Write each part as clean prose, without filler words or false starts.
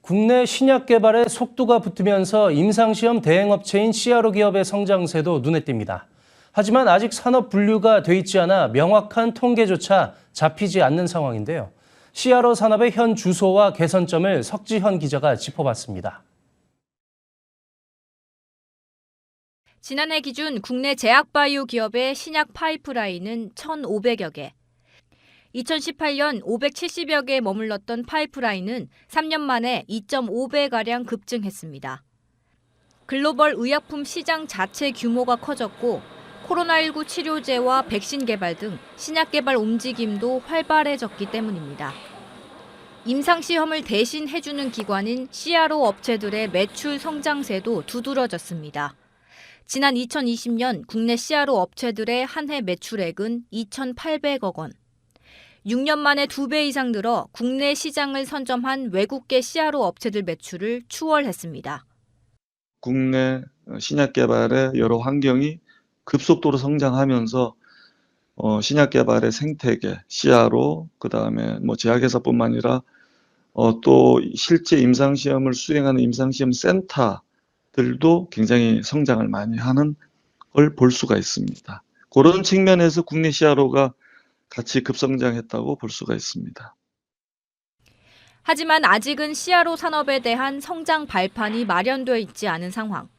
국내 신약 개발에 속도가 붙으면서 임상시험 대행업체인 CRO 기업의 성장세도 눈에 띕니다. 하지만 아직 산업 분류가 돼 있지 않아 명확한 통계조차 잡히지 않는 상황인데요. CRO 산업의 현 주소와 개선점을 석지현 기자가 짚어봤습니다. 지난해 기준 국내 제약바이오 기업의 신약 파이프라인은 1,500여 개. 2018년 570여 개에 머물렀던 파이프라인은 3년 만에 2.5배가량 급증했습니다. 글로벌 의약품 시장 자체 규모가 커졌고 코로나19 치료제와 백신 개발 등 신약 개발 움직임도 활발해졌기 때문입니다. 임상시험을 대신 해주는 기관인 CRO 업체들의 매출 성장세도 두드러졌습니다. 지난 2020년 국내 CRO 업체들의 한 해 매출액은 2,800억 원. 6년 만에 2배 이상 늘어 국내 시장을 선점한 외국계 CRO 업체들 매출을 추월했습니다. 국내 신약 개발의 여러 환경이 급속도로 성장하면서 신약 개발의 생태계, CRO, 그다음에 제약회사뿐만 아니라 또 실제 임상시험을 수행하는 임상시험 센터들도 굉장히 성장을 많이 하는 걸 볼 수가 있습니다. 그런 측면에서 국내 CRO가 같이 급성장했다고 볼 수가 있습니다. 하지만 아직은 CRO 산업에 대한 성장 발판이 마련되어 있지 않은 상황.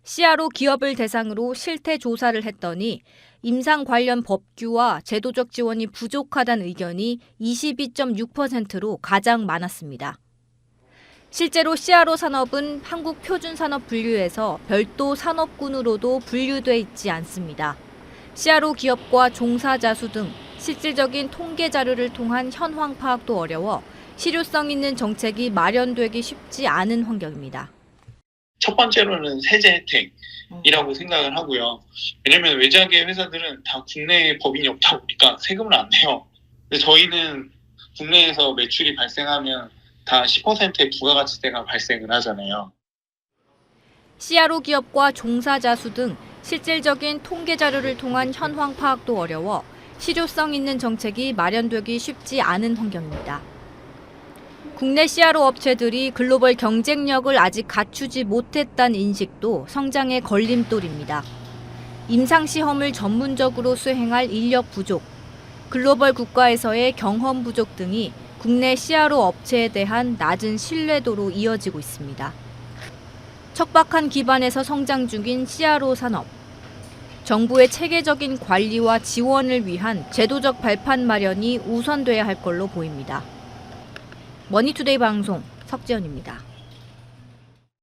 CRO 기업을 대상으로 실태 조사를 했더니 임상 관련 법규와 제도적 지원이 부족하다는 의견이 22.6%로 가장 많았습니다. 실제로 CRO 산업은 한국표준산업분류에서 별도 산업군으로도 분류돼 있지 않습니다. CRO 기업과 종사자 수 등 실질적인 통계 자료를 통한 현황 파악도 어려워 실효성 있는 정책이 마련되기 쉽지 않은 환경입니다. 첫 번째로는 세제 혜택이라고 생각을 하고요. 왜냐하면 외작의 회사들은 다 국내에 법인이 없다 보니까 세금을 안 내요. 근데 저희는 국내에서 매출이 발생하면 다 10%의 부가가치세가 발생을 하잖아요. CRO 기업과 종사자 수 등 실질적인 통계 자료를 통한 현황 파악도 어려워 실효성 있는 정책이 마련되기 쉽지 않은 환경입니다. 국내 CRO 업체들이 글로벌 경쟁력을 아직 갖추지 못했다는 인식도 성장의 걸림돌입니다. 임상시험을 전문적으로 수행할 인력 부족, 글로벌 국가에서의 경험 부족 등이 국내 CRO 업체에 대한 낮은 신뢰도로 이어지고 있습니다. 척박한 기반에서 성장 중인 CRO 산업. 정부의 체계적인 관리와 지원을 위한 제도적 발판 마련이 우선돼야 할 걸로 보입니다. 머니투데이 방송 석지연입니다.